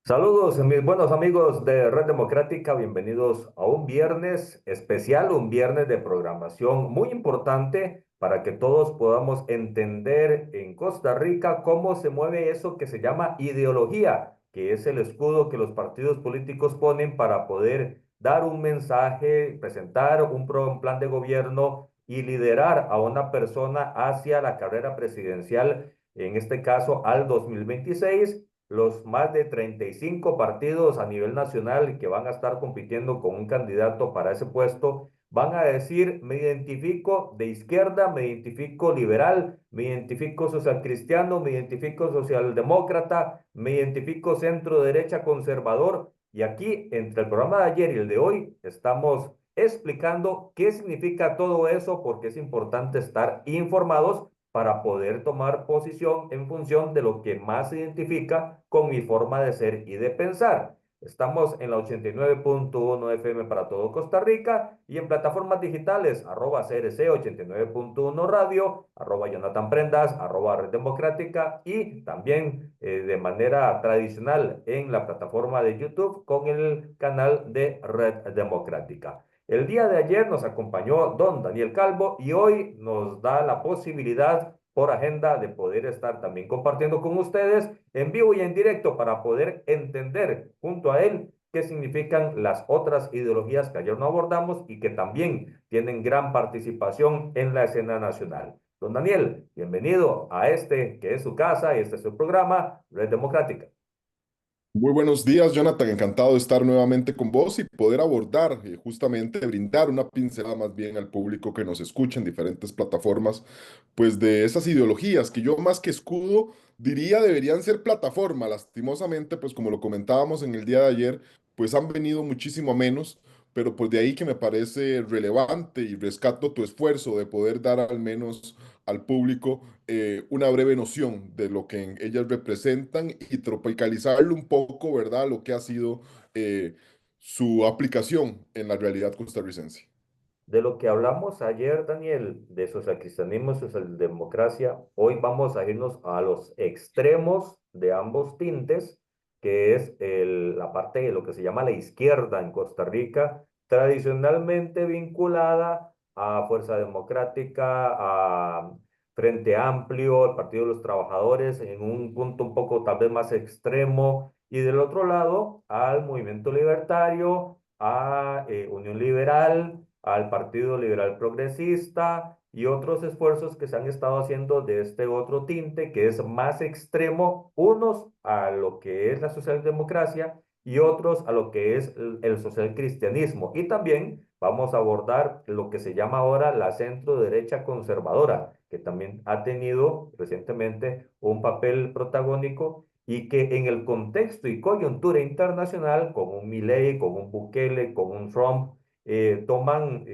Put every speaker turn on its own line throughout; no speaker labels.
Saludos, mis buenos amigos de Red Democrática, bienvenidos a un viernes especial, un viernes de programación muy importante para que todos podamos entender en Costa Rica cómo se mueve eso que se llama ideología, que es el escudo que los partidos políticos ponen para poder dar un mensaje, presentar un plan de gobierno y liderar a una persona hacia la carrera presidencial, en este caso al 2026. Los más de 35 partidos a nivel nacional que van a estar compitiendo con un candidato para ese puesto van a decir: me identifico de izquierda, me identifico liberal, me identifico social cristiano, me identifico socialdemócrata, me identifico centro derecha conservador. Y aquí, entre el programa de ayer y el de hoy, estamos explicando qué significa todo eso, porque es importante estar informados para poder tomar posición en función de lo que más se identifica con mi forma de ser y de pensar. Estamos en la 89.1 FM para todo Costa Rica y en plataformas digitales, arroba CRC 89.1 Radio, arroba Jonathan Prendas, arroba Red Democrática, y también de manera tradicional en la plataforma de YouTube con el canal de Red Democrática. El día de ayer nos acompañó don Daniel Calvo y hoy nos da la posibilidad por agenda de poder estar también compartiendo con ustedes en vivo y en directo para poder entender junto a él qué significan las otras ideologías que ayer no abordamos y que también tienen gran participación en la escena nacional. Don Daniel, bienvenido a este que es su casa y este es su programa, Red Democrática.
Muy buenos días, Jonathan. Encantado de estar nuevamente con vos y poder abordar, justamente brindar una pincelada más bien al público que nos escucha en diferentes plataformas, pues de esas ideologías que yo más que escudo diría deberían ser plataforma. Lastimosamente, pues como lo comentábamos en el día de ayer, pues han venido muchísimo a menos, pero pues de ahí que me parece relevante y rescato tu esfuerzo de poder dar al menos al público una breve noción de lo que ellas representan y tropicalizarlo un poco, ¿verdad? Lo que ha sido su aplicación en la realidad costarricense.
De lo que hablamos ayer, Daniel, de socialcristianismo y socialdemocracia, hoy vamos a irnos a los extremos de ambos tintes, que es la parte de lo que se llama la izquierda en Costa Rica, tradicionalmente vinculada a Fuerza Democrática, a Frente Amplio, al Partido de los Trabajadores, en un punto un poco tal vez más extremo, y del otro lado al Movimiento Libertario, a Unión Liberal, al Partido Liberal Progresista y otros esfuerzos que se han estado haciendo de este otro tinte que es más extremo, unos a lo que es la socialdemocracia y otros a lo que es el socialcristianismo. Y también vamos a abordar lo que se llama ahora la centro derecha conservadora, que también ha tenido recientemente un papel protagónico y que en el contexto y coyuntura internacional, con un Milei, con un Bukele, con un Trump, toman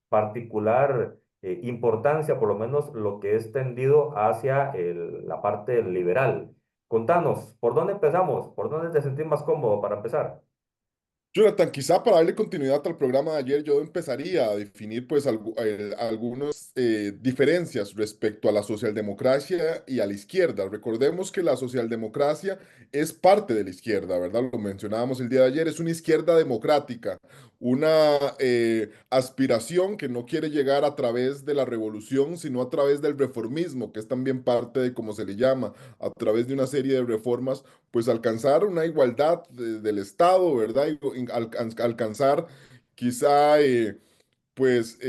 particular importancia, por lo menos lo que es tendido hacia la parte liberal. Contanos, ¿por dónde empezamos? ¿Por dónde te sentís más cómodo para empezar?
Jonathan, quizá para darle continuidad al programa de ayer, yo empezaría a definir pues algunas diferencias respecto a la socialdemocracia y a la izquierda. Recordemos que la socialdemocracia es parte de la izquierda, ¿verdad? Lo mencionábamos el día de ayer, es una izquierda democrática, una aspiración que no quiere llegar a través de la revolución, sino a través del reformismo, que es también parte de cómo se le llama, a través de una serie de reformas pues alcanzar una igualdad del Estado, ¿verdad? Y alcanzar quizá, pues,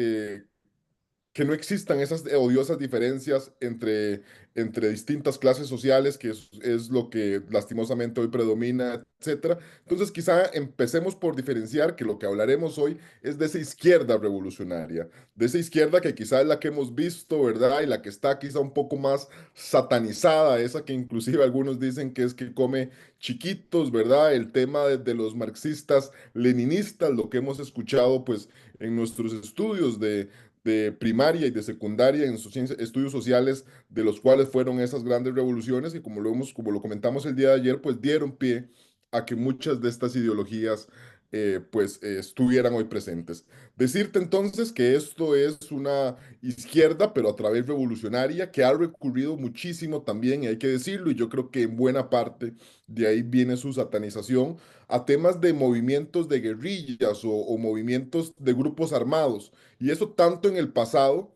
que no existan esas odiosas diferencias entre distintas clases sociales, que es lo que lastimosamente hoy predomina, etcétera. Entonces, quizá empecemos por diferenciar que lo que hablaremos hoy es de esa izquierda revolucionaria, de esa izquierda que quizá es la que hemos visto, ¿verdad? Y la que está quizá un poco más satanizada, esa que inclusive algunos dicen que es que come chiquitos, ¿verdad? El tema de los marxistas, leninistas, lo que hemos escuchado, pues, en nuestros estudios de primaria y de secundaria en sus estudios sociales, de los cuales fueron esas grandes revoluciones y como lo comentamos el día de ayer, pues dieron pie a que muchas de estas ideologías estuvieran hoy presentes. Decirte entonces que esto es una izquierda, pero a través revolucionaria, que ha recurrido muchísimo también, y hay que decirlo, y yo creo que en buena parte de ahí viene su satanización, a temas de movimientos de guerrillas o movimientos de grupos armados. Y eso tanto en el pasado,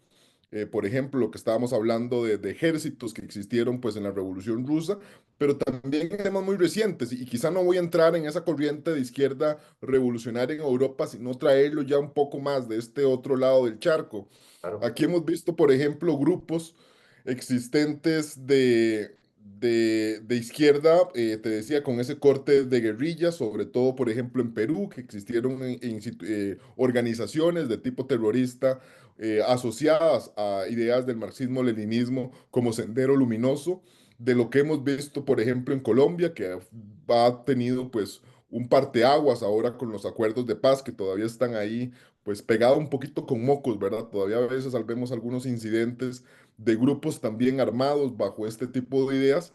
por ejemplo, lo que estábamos hablando de ejércitos que existieron pues en la Revolución Rusa, pero también en temas muy recientes, y quizá no voy a entrar en esa corriente de izquierda revolucionaria en Europa, sino traerlo ya un poco más de este otro lado del charco.
Claro,
Aquí hemos visto, por ejemplo, grupos existentes de izquierda, te decía, con ese corte de guerrillas, sobre todo, por ejemplo, en Perú, que existieron organizaciones de tipo terrorista asociadas a ideas del marxismo-leninismo como Sendero Luminoso, de lo que hemos visto, por ejemplo, en Colombia, que ha tenido pues un parteaguas ahora con los acuerdos de paz que todavía están ahí pues pegado un poquito con mocos, ¿verdad? Todavía a veces vemos algunos incidentes de grupos también armados bajo este tipo de ideas,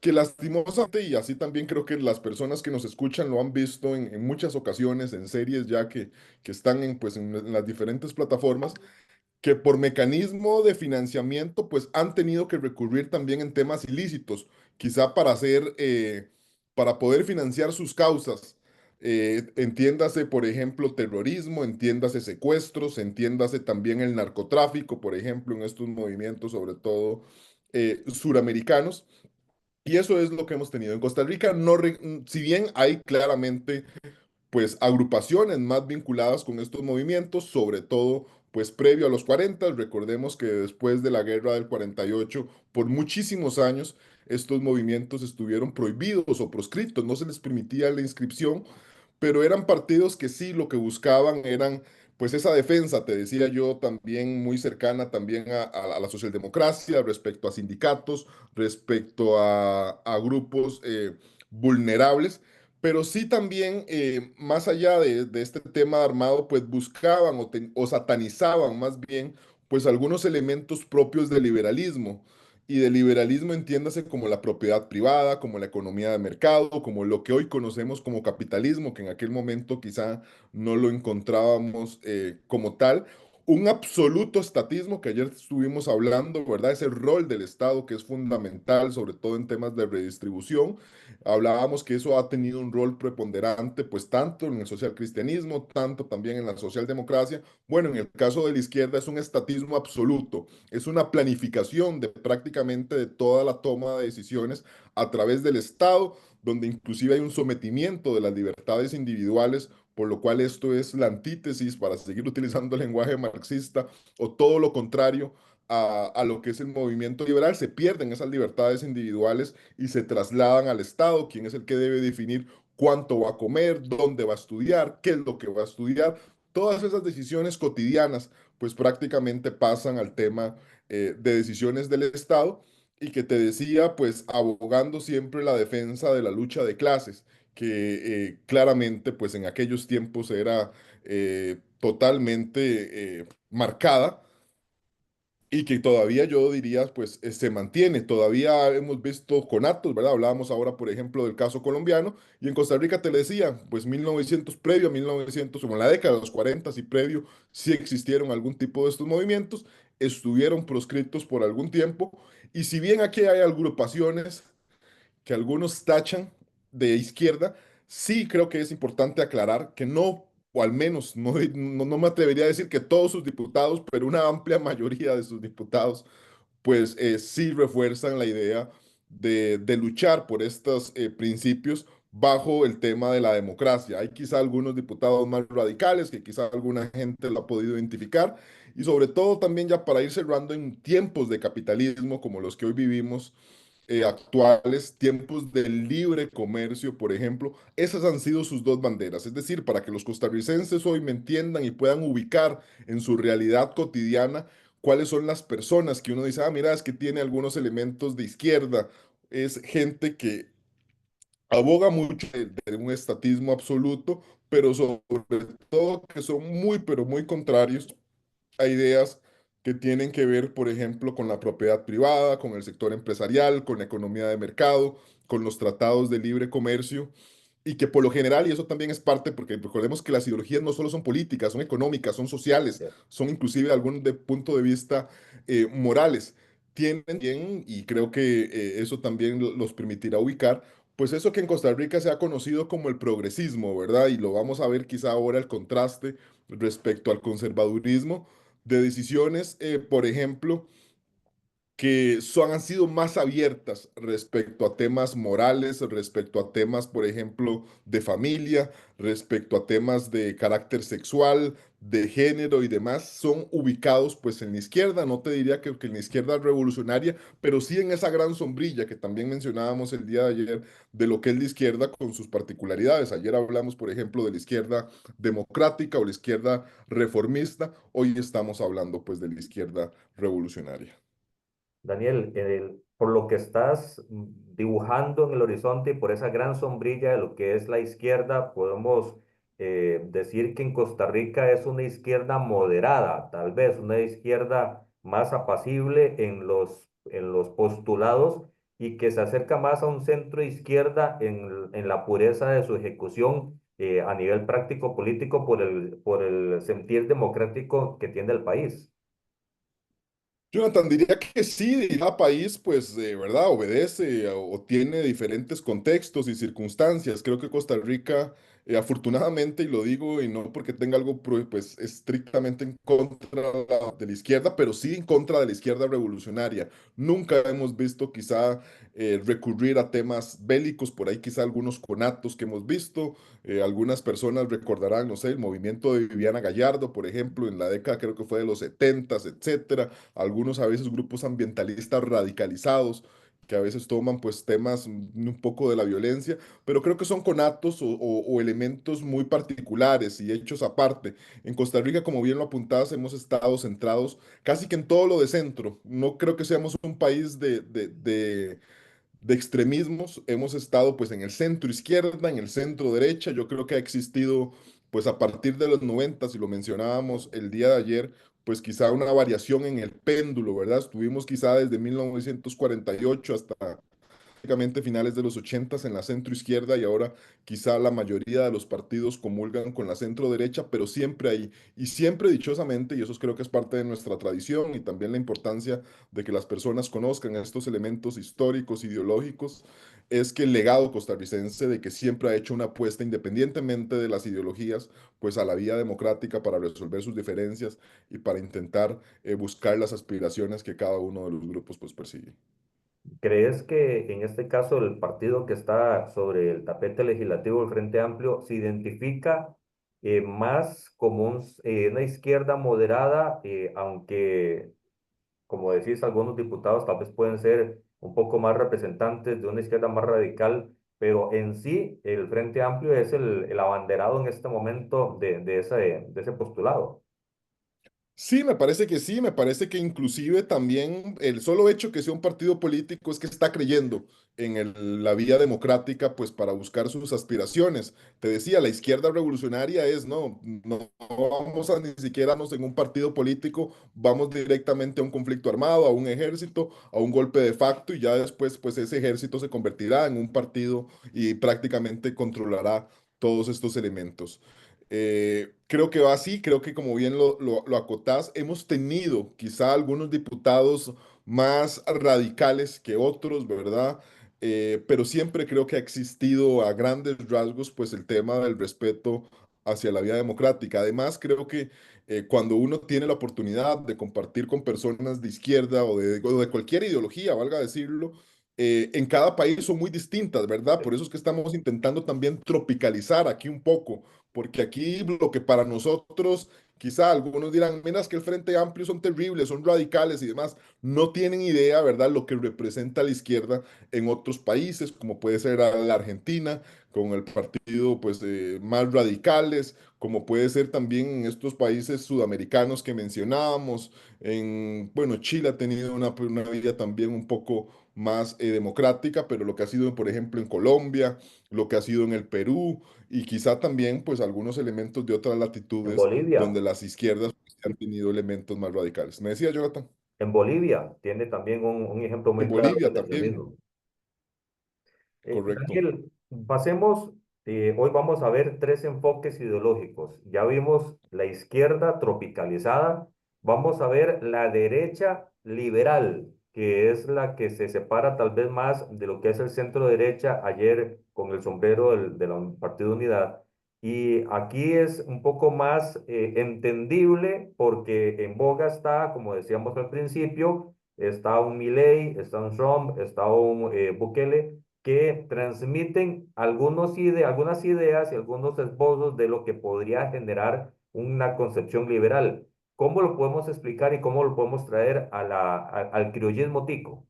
que lastimosamente, y así también creo que las personas que nos escuchan lo han visto en muchas ocasiones, en series ya que están pues, en las diferentes plataformas, que por mecanismo de financiamiento, pues han tenido que recurrir también en temas ilícitos, quizá para poder financiar sus causas. Entiéndase, por ejemplo, terrorismo, entiéndase secuestros, entiéndase también el narcotráfico, por ejemplo, en estos movimientos, sobre todo suramericanos. Y eso es lo que hemos tenido en Costa Rica. No, si bien hay claramente pues agrupaciones más vinculadas con estos movimientos, sobre todo pues previo a los 40. Recordemos que después de la guerra del 48, por muchísimos años, estos movimientos estuvieron prohibidos o proscritos, no se les permitía la inscripción, pero eran partidos que sí lo que buscaban eran pues esa defensa, te decía yo, también muy cercana también a la socialdemocracia respecto a sindicatos, respecto a grupos vulnerables, pero sí también, más allá de este tema armado, pues buscaban o satanizaban más bien pues algunos elementos propios del liberalismo. Y del liberalismo entiéndase como la propiedad privada, como la economía de mercado, como lo que hoy conocemos como capitalismo, que en aquel momento quizá no lo encontrábamos como tal. Un absoluto estatismo que ayer estuvimos hablando, ¿verdad? Ese rol del Estado que es fundamental, sobre todo en temas de redistribución. Hablábamos que eso ha tenido un rol preponderante, pues tanto en el socialcristianismo, tanto también en la socialdemocracia. Bueno, en el caso de la izquierda es un estatismo absoluto, es una planificación de prácticamente de toda la toma de decisiones a través del Estado, donde inclusive hay un sometimiento de las libertades individuales, por lo cual esto es la antítesis, para seguir utilizando el lenguaje marxista, o todo lo contrario a lo que es el movimiento liberal. Se pierden esas libertades individuales y se trasladan al Estado, quien es el que debe definir cuánto va a comer, dónde va a estudiar, qué es lo que va a estudiar. Todas esas decisiones cotidianas, pues prácticamente pasan al tema de decisiones del Estado, y que te decía, pues abogando siempre la defensa de la lucha de clases, que claramente, pues en aquellos tiempos era totalmente marcada, y que todavía yo diría, pues se mantiene. Todavía hemos visto conatos, ¿verdad? Hablábamos ahora, por ejemplo, del caso colombiano, y en Costa Rica te le decía, pues 1900, previo a 1900, como en la década de los 40 y previo, sí existieron algún tipo de estos movimientos, estuvieron proscritos por algún tiempo, y si bien aquí hay agrupaciones que algunos tachan de izquierda, sí creo que es importante aclarar que no, o al menos no me atrevería a decir que todos sus diputados, pero una amplia mayoría de sus diputados, pues sí refuerzan la idea de luchar por estos principios bajo el tema de la democracia. Hay quizá algunos diputados más radicales que quizá alguna gente lo ha podido identificar, y sobre todo también ya para ir cerrando, en tiempos de capitalismo como los que hoy vivimos, actuales, tiempos de libre comercio, por ejemplo, esas han sido sus dos banderas. Es decir, para que los costarricenses hoy me entiendan y puedan ubicar en su realidad cotidiana cuáles son las personas que uno dice, ah, mira, es que tiene algunos elementos de izquierda. Es gente que aboga mucho de un estatismo absoluto, pero sobre todo que son muy, pero muy contrarios a ideas que tienen que ver, por ejemplo, con la propiedad privada, con el sector empresarial, con la economía de mercado, con los tratados de libre comercio, y que por lo general, y eso también es parte, porque recordemos que las ideologías no solo son políticas, son económicas, son sociales, son inclusive algún de punto de vista morales, tienen bien, y creo que eso también los permitirá ubicar, pues eso que en Costa Rica se ha conocido como el progresismo, ¿verdad? Y lo vamos a ver quizá ahora el contraste respecto al conservadurismo de decisiones, por ejemplo, que han sido más abiertas respecto a temas morales, respecto a temas, por ejemplo, de familia, respecto a temas de carácter sexual, de género y demás, son ubicados pues en la izquierda, no te diría que en la izquierda revolucionaria, pero sí en esa gran sombrilla que también mencionábamos el día de ayer de lo que es la izquierda con sus particularidades. Ayer hablamos, por ejemplo, de la izquierda democrática o la izquierda reformista, hoy estamos hablando pues de la izquierda revolucionaria.
Daniel, por lo que estás dibujando en el horizonte y por esa gran sombrilla de lo que es la izquierda, podemos decir que en Costa Rica es una izquierda moderada, tal vez una izquierda más apacible en los postulados y que se acerca más a un centro izquierda en la pureza de su ejecución a nivel práctico político por el sentir democrático que tiene el país.
Jonathan, diría que sí, y cada país, pues, de verdad, obedece o tiene diferentes contextos y circunstancias. Creo que Costa Rica, afortunadamente, y lo digo, y no porque tenga algo, pues, estrictamente en contra de la izquierda, pero sí en contra de la izquierda revolucionaria. Nunca hemos visto, quizá, recurrir a temas bélicos, por ahí quizá algunos conatos que hemos visto. Algunas personas recordarán, no sé, el movimiento de Viviana Gallardo, por ejemplo, en la década, creo que fue de los 70s, etcétera, algunos a veces grupos ambientalistas radicalizados que a veces toman pues temas un poco de la violencia, pero creo que son conatos o elementos muy particulares y hechos aparte. En Costa Rica, como bien lo apuntabas, hemos estado centrados casi que en todo lo de centro. No creo que seamos un país de extremismos. Hemos estado pues en el centro izquierda, en el centro derecha. Yo creo que ha existido pues a partir de los 90, si lo mencionábamos el día de ayer, pues quizá una variación en el péndulo, ¿verdad? Estuvimos quizá desde 1948 hasta prácticamente finales de los 80 en la centro izquierda y ahora quizá la mayoría de los partidos comulgan con la centro derecha, pero siempre ahí y siempre dichosamente, y eso creo que es parte de nuestra tradición y también la importancia de que las personas conozcan estos elementos históricos, ideológicos, es que el legado costarricense de que siempre ha hecho una apuesta independientemente de las ideologías, pues a la vía democrática para resolver sus diferencias y para intentar buscar las aspiraciones que cada uno de los grupos pues persigue.
¿Crees que en este caso el partido que está sobre el tapete legislativo, el Frente Amplio, se identifica más como una izquierda moderada, aunque, como decís, algunos diputados tal vez pueden ser un poco más representantes de una izquierda más radical, pero en sí el Frente Amplio es el abanderado en este momento de ese postulado?
Sí, me parece que sí, me parece que inclusive también el solo hecho que sea un partido político es que está creyendo en la vía democrática, pues para buscar sus aspiraciones. Te decía, la izquierda revolucionaria es, no vamos a ni siquiera en un partido político, vamos directamente a un conflicto armado, a un ejército, a un golpe de facto y ya después, pues ese ejército se convertirá en un partido y prácticamente controlará todos estos elementos. Creo que va así, creo que como bien lo acotás, hemos tenido quizá algunos diputados más radicales que otros, ¿verdad? Pero siempre creo que ha existido a grandes rasgos pues el tema del respeto hacia la vía democrática. Además, creo que cuando uno tiene la oportunidad de compartir con personas de izquierda o de cualquier ideología, valga decirlo, en cada país son muy distintas, ¿verdad? Por eso es que estamos intentando también tropicalizar aquí un poco porque aquí lo que para nosotros, quizá algunos dirán, mira, es que el Frente Amplio son terribles, son radicales y demás, no tienen idea, ¿verdad?, lo que representa la izquierda en otros países, como puede ser la Argentina, con el partido, pues, más radicales, como puede ser también en estos países sudamericanos que mencionábamos, bueno, Chile ha tenido una vida también un poco más democrática, pero lo que ha sido, por ejemplo, en Colombia, lo que ha sido en el Perú, y quizá también pues algunos elementos de otras
En
latitudes
Bolivia.
donde las izquierdas pues, han tenido elementos más radicales. Me decía Jonathan,
En Bolivia tiene también un ejemplo
en
muy claro
Bolivia
del
también,
extremismo.
correcto.
Daniel, pasemos. Hoy vamos a ver tres enfoques ideológicos. Ya vimos la izquierda tropicalizada, vamos a ver la derecha liberal, que es la que se separa tal vez más de lo que es el centro derecha ayer con el sombrero Partido Unidad. Y aquí es un poco más entendible porque en boga está, como decíamos al principio, está un Milei, está un Trump, está un Bukele que transmiten algunas ideas y algunos esbozos de lo que podría generar una concepción liberal. ¿Cómo lo podemos explicar y cómo lo podemos traer al criollismo tico?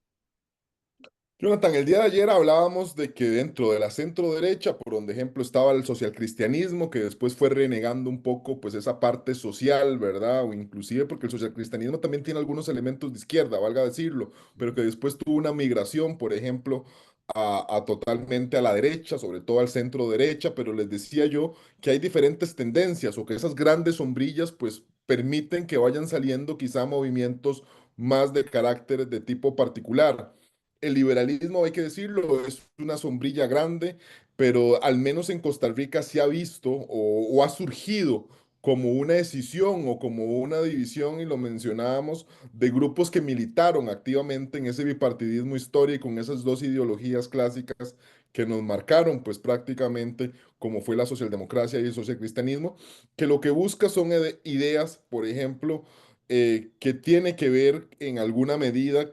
Jonathan, el día de ayer hablábamos de que dentro de la centro derecha, por donde ejemplo estaba el socialcristianismo, que después fue renegando un poco pues esa parte social, ¿verdad? O inclusive porque el socialcristianismo también tiene algunos elementos de izquierda, valga decirlo, pero que después tuvo una migración, por ejemplo, a totalmente a la derecha, sobre todo al centro derecha, pero les decía yo que hay diferentes tendencias o que esas grandes sombrillas pues permiten que vayan saliendo quizá movimientos más de carácter de tipo particular. El liberalismo, hay que decirlo, es una sombrilla grande, pero al menos en Costa Rica se ha visto o ha surgido como una decisión o como una división, y lo mencionábamos, de grupos que militaron activamente en ese bipartidismo histórico, en esas dos ideologías clásicas que nos marcaron, pues prácticamente como fue la socialdemocracia y el socialcristianismo, que lo que busca son ideas, por ejemplo, que tiene que ver en alguna medida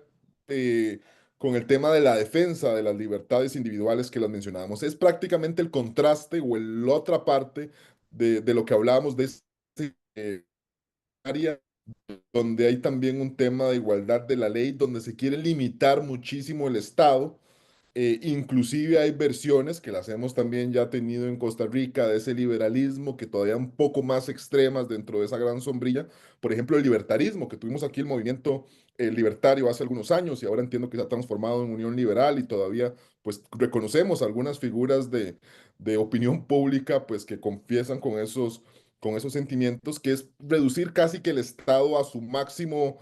eh, con el tema de la defensa de las libertades individuales que las mencionábamos. Es prácticamente el contraste o la otra parte de lo que hablábamos de ese área donde hay también un tema de igualdad de la ley, donde se quiere limitar muchísimo el Estado. Inclusive hay versiones que las hemos también ya tenido en Costa Rica de ese liberalismo que todavía un poco más extremas dentro de esa gran sombrilla. Por ejemplo, el libertarismo, que tuvimos aquí el movimiento libertario hace algunos años y ahora entiendo que se ha transformado en Unión Liberal y todavía pues reconocemos algunas figuras de opinión pública pues que confiesan con esos sentimientos, que es reducir casi que el Estado a su máximo,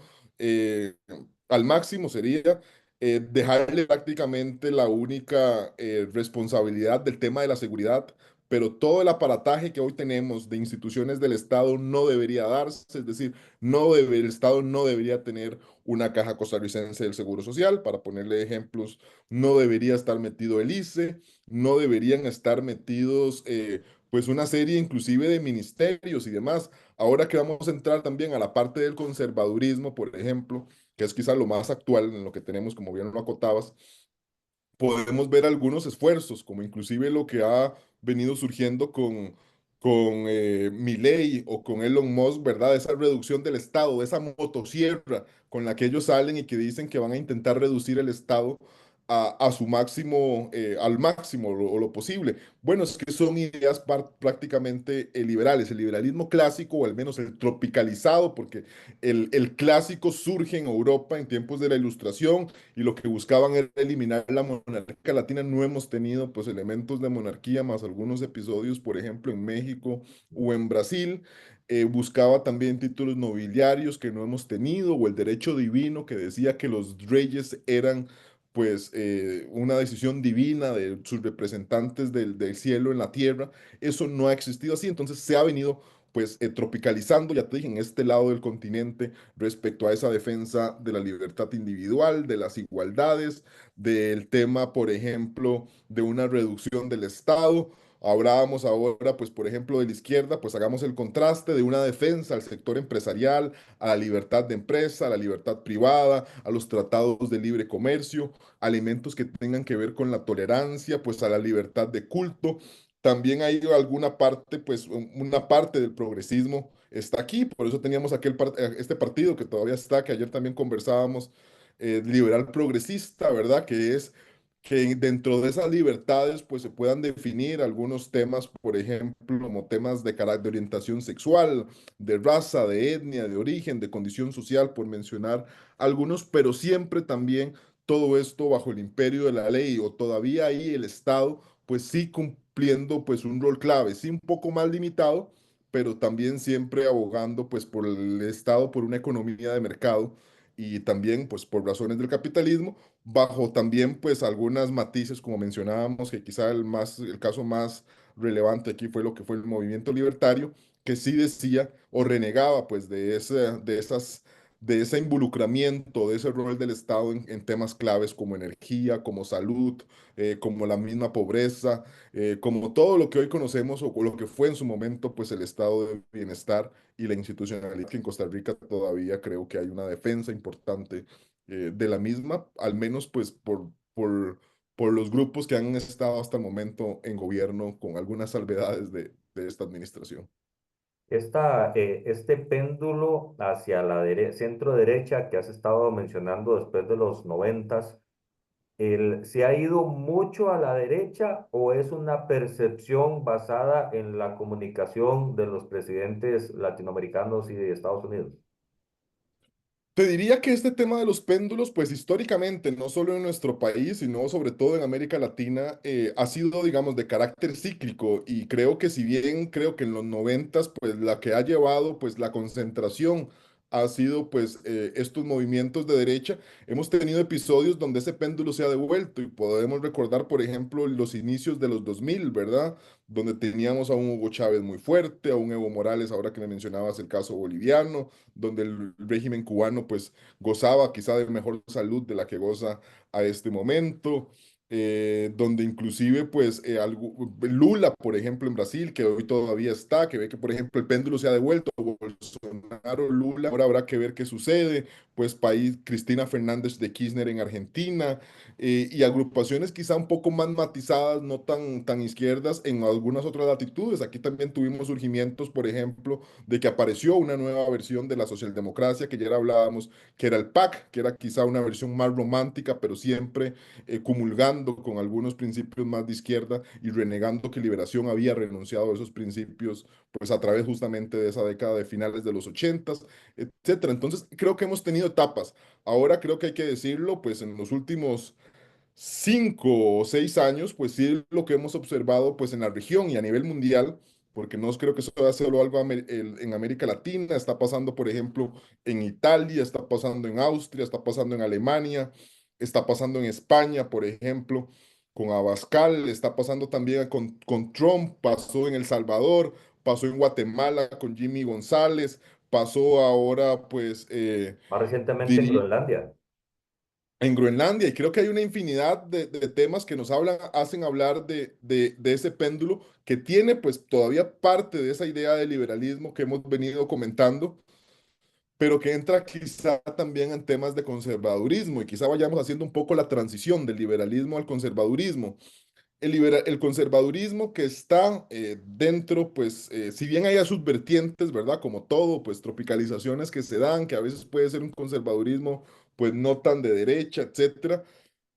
al máximo sería dejarle prácticamente la única responsabilidad del tema de la seguridad, pero todo el aparataje que hoy tenemos de instituciones del Estado no debería darse, es decir, el Estado no debería tener una caja costarricense del Seguro Social, para ponerle ejemplos, no debería estar metido el ICE, no deberían estar metidos pues una serie inclusive de ministerios y demás. Ahora que vamos a entrar también a la parte del conservadurismo, por ejemplo, que es quizá lo más actual en lo que tenemos, como bien lo acotabas, podemos ver algunos esfuerzos, como inclusive lo que ha venido surgiendo con Milei o con Elon Musk, ¿verdad? Esa reducción del Estado, esa motosierra con la que ellos salen y que dicen que van a intentar reducir el Estado a su máximo, al máximo o lo posible. Bueno, es que son ideas prácticamente liberales, el liberalismo clásico, o al menos el tropicalizado, porque el clásico surge en Europa en tiempos de la Ilustración y lo que buscaban era eliminar la monarquía latina. No hemos tenido pues elementos de monarquía más algunos episodios, por ejemplo, en México o en Brasil. Buscaba también títulos nobiliarios que no hemos tenido, o el derecho divino que decía que los reyes eran pues una decisión divina de sus representantes del cielo en la tierra. Eso no ha existido así, entonces se ha venido pues tropicalizando, ya te dije, en este lado del continente respecto a esa defensa de la libertad individual, de las igualdades, del tema, por ejemplo, de una reducción del Estado. Hablábamos ahora, pues, por ejemplo, de la izquierda, pues hagamos el contraste de una defensa al sector empresarial, a la libertad de empresa, a la libertad privada, a los tratados de libre comercio, a elementos que tengan que ver con la tolerancia, pues a la libertad de culto. También hay alguna parte, pues una parte del progresismo está aquí, por eso teníamos este partido que todavía está, que ayer también conversábamos, liberal progresista, ¿verdad? Que es que dentro de esas libertades pues se puedan definir algunos temas, por ejemplo, como temas de carácter de orientación sexual, de raza, de etnia, de origen, de condición social, por mencionar algunos, pero siempre también todo esto bajo el imperio de la ley, o todavía ahí el Estado pues sí cumpliendo pues un rol clave, sí un poco más limitado, pero también siempre abogando pues por el Estado, por una economía de mercado y también pues por razones del capitalismo, bajo también pues algunas matices como mencionábamos, que quizá el caso más relevante aquí fue lo que fue el movimiento libertario, que sí decía o renegaba pues de ese involucramiento, de ese rol del Estado en temas claves como energía, como salud, como la misma pobreza, como todo lo que hoy conocemos o lo que fue en su momento pues el estado de bienestar y la institucionalidad que en Costa Rica todavía creo que hay una defensa importante de la misma, al menos pues por los grupos que han estado hasta el momento en gobierno con algunas salvedades de esta administración.
Este péndulo hacia la centro derecha que has estado mencionando después de los noventas, ¿se ha ido mucho a la derecha o es una percepción basada en la comunicación de los presidentes latinoamericanos y de Estados Unidos?
Te diría que este tema de los péndulos, pues históricamente, no solo en nuestro país, sino sobre todo en América Latina, ha sido, digamos, de carácter cíclico y creo que si bien creo que en los noventas, pues la que ha llevado, pues la concentración ha sido, pues, estos movimientos de derecha, hemos tenido episodios donde ese péndulo se ha devuelto y podemos recordar, por ejemplo, los inicios de los 2000, ¿verdad? Donde teníamos a un Hugo Chávez muy fuerte, a un Evo Morales, ahora que me mencionabas el caso boliviano donde el régimen cubano pues gozaba quizá de mejor salud de la que goza a este momento, donde inclusive pues Lula, por ejemplo, en Brasil, que hoy todavía está, que ve que por ejemplo el péndulo se ha devuelto, Bolsonaro, Lula, ahora habrá que ver qué sucede, pues país, Cristina Fernández de Kirchner en Argentina, y agrupaciones quizá un poco más matizadas, no tan izquierdas en algunas otras latitudes. Aquí también tuvimos surgimientos, por ejemplo, de que apareció una nueva versión de la socialdemocracia, que ya hablábamos, que era el PAC, que era quizá una versión más romántica, pero siempre comulgando con algunos principios más de izquierda y renegando que Liberación había renunciado a esos principios, pues a través justamente de esa década de finales de los ochentas, etcétera. Entonces, creo que hemos tenido etapas. Ahora creo que hay que decirlo, pues en los últimos 5 o 6 años, pues sí es lo que hemos observado pues en la región y a nivel mundial, porque no creo que sea solo algo en América Latina, está pasando por ejemplo en Italia, está pasando en Austria, está pasando en Alemania, está pasando en España, por ejemplo, con Abascal, está pasando también con Trump, pasó en El Salvador, pasó en Guatemala con Jimmy González, pasó ahora pues
Más recientemente en
diría
Groenlandia.
en Groenlandia, y creo que hay una infinidad de temas que nos hablan, hacen hablar de ese péndulo que tiene pues todavía parte de esa idea de liberalismo que hemos venido comentando, pero que entra quizá también en temas de conservadurismo y quizá vayamos haciendo un poco la transición del liberalismo al conservadurismo. El conservadurismo que está dentro, pues, si bien hay sus vertientes, ¿verdad? Como todo, pues, tropicalizaciones que se dan, que a veces puede ser un conservadurismo, pues, no tan de derecha, etcétera.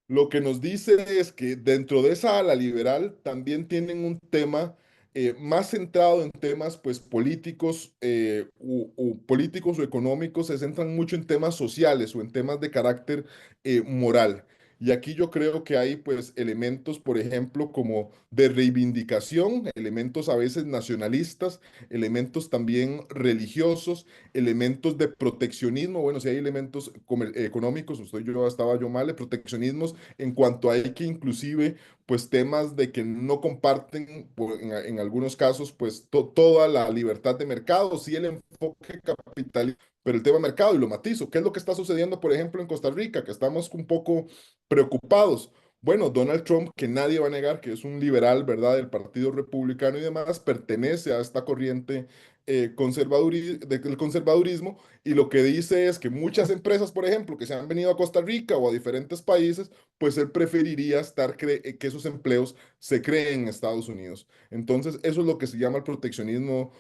Lo que nos dice es que dentro de esa ala liberal también tienen un tema más centrado en temas pues políticos políticos o económicos, se centran mucho en temas sociales o en temas de carácter moral. Y aquí yo creo que hay pues elementos, por ejemplo, como de reivindicación, elementos a veces nacionalistas, elementos también religiosos, elementos de proteccionismo. Bueno, si hay elementos económicos, estaba yo mal, de proteccionismos en cuanto a que inclusive pues temas de que no comparten en algunos casos pues toda la libertad de mercado, sí el enfoque capitalista, pero el tema mercado y lo matizo, ¿qué es lo que está sucediendo por ejemplo en Costa Rica? Que estamos un poco preocupados. Bueno, Donald Trump, que nadie va a negar que es un liberal, ¿verdad?, del Partido Republicano y demás, pertenece a esta corriente del conservadurismo y lo que dice es que muchas empresas, por ejemplo, que se han venido a Costa Rica o a diferentes países, pues él preferiría que esos empleos se creen en Estados Unidos. Entonces, eso es lo que se llama el proteccionismo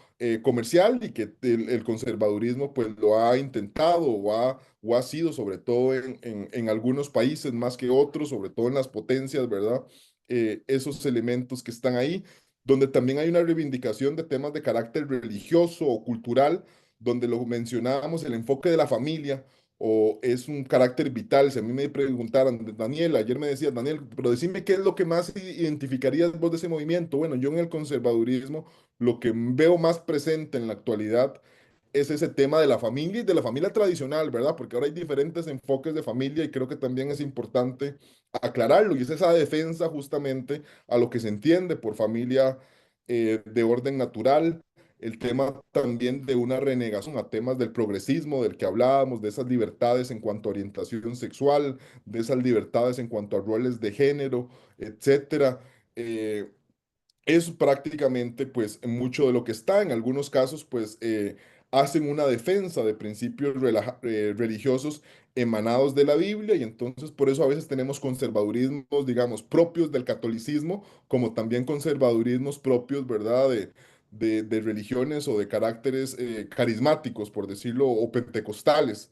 comercial y que el conservadurismo pues lo ha intentado o ha sido, sobre todo en algunos países más que otros, sobre todo en las potencias, ¿verdad? Esos elementos que están ahí, donde también hay una reivindicación de temas de carácter religioso o cultural, donde lo mencionábamos, el enfoque de la familia o es un carácter vital. Si a mí me preguntaran, Daniel, ayer me decías, Daniel, pero decime qué es lo que más identificarías vos de ese movimiento. Bueno, yo en el conservadurismo lo que veo más presente en la actualidad es ese tema de la familia y de la familia tradicional, ¿verdad? Porque ahora hay diferentes enfoques de familia y creo que también es importante aclararlo y es esa defensa justamente a lo que se entiende por familia de orden natural, el tema también de una renegación a temas del progresismo, del que hablábamos, de esas libertades en cuanto a orientación sexual, de esas libertades en cuanto a roles de género, etcétera. Eh, es prácticamente pues mucho de lo que está. En algunos casos pues hacen una defensa de principios religiosos emanados de la Biblia y entonces por eso a veces tenemos conservadurismos, digamos, propios del catolicismo, como también conservadurismos propios, ¿verdad? De religiones o de caracteres carismáticos, por decirlo, o pentecostales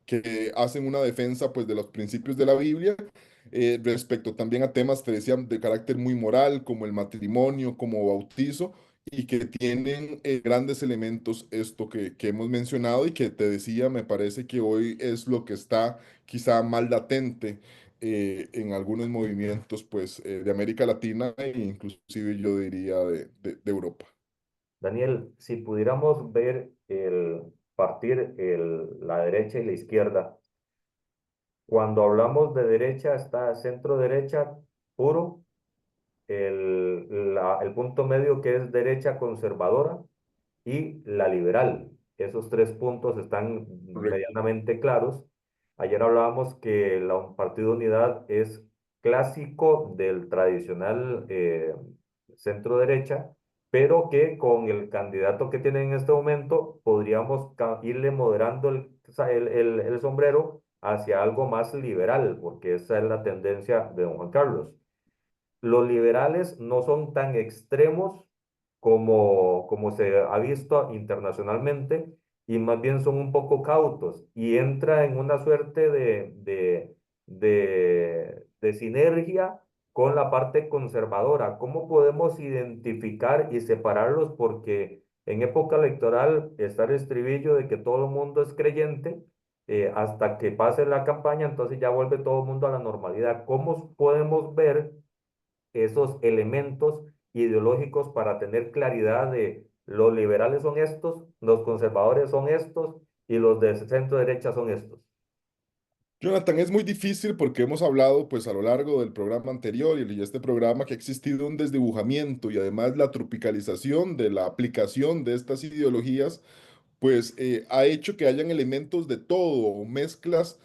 que hacen una defensa pues de los principios de la Biblia respecto también a temas, te decía, de carácter muy moral, como el matrimonio, como bautizo, y que tienen grandes elementos, esto que hemos mencionado y que te decía, me parece que hoy es lo que está quizá más latente en algunos movimientos pues de América Latina e inclusive yo diría de Europa.
Daniel, si pudiéramos ver la derecha y la izquierda, cuando hablamos de derecha está centro derecha puro, el punto medio que es derecha conservadora y la liberal. Esos tres puntos están
Correcto.
medianamente claros. Ayer hablábamos que la Partido Unidad es clásico del tradicional centro derecha, pero que con el candidato que tienen en este momento podríamos irle moderando el sombrero hacia algo más liberal, porque esa es la tendencia de don Juan Carlos. Los liberales no son tan extremos como se ha visto internacionalmente y más bien son un poco cautos y entra en una suerte de sinergia con la parte conservadora. ¿Cómo podemos identificar y separarlos? Porque en época electoral está el estribillo de que todo el mundo es creyente hasta que pase la campaña, entonces ya vuelve todo el mundo a la normalidad. ¿Cómo podemos ver esos elementos ideológicos para tener claridad de los liberales son estos, los conservadores son estos y los de centro derecha son estos?
Jonathan, es muy difícil porque hemos hablado pues a lo largo del programa anterior y este programa que ha existido un desdibujamiento y además la tropicalización de la aplicación de estas ideologías pues ha hecho que hayan elementos de todo, o mezclas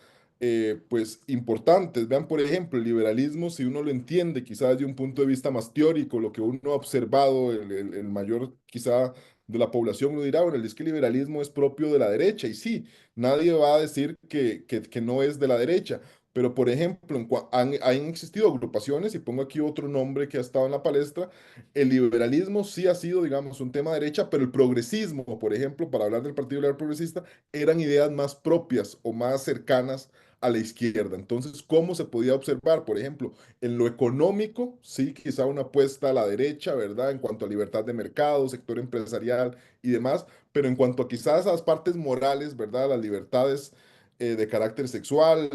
pues importantes. Vean, por ejemplo, el liberalismo, si uno lo entiende quizás desde un punto de vista más teórico, lo que uno ha observado, el mayor quizá de la población lo dirá, bueno, es que el liberalismo es propio de la derecha, y sí, nadie va a decir que no es de la derecha. Pero, por ejemplo, han existido agrupaciones, y pongo aquí otro nombre que ha estado en la palestra, el liberalismo sí ha sido, digamos, un tema de derecha, pero el progresismo, por ejemplo, para hablar del Partido Liberal Progresista, eran ideas más propias o más cercanas a la izquierda. Entonces, ¿cómo se podía observar? Por ejemplo, en lo económico, sí, quizá una apuesta a la derecha, ¿verdad? En cuanto a libertad de mercado, sector empresarial y demás, pero en cuanto a quizás a las partes morales, ¿verdad? Las libertades de carácter sexual,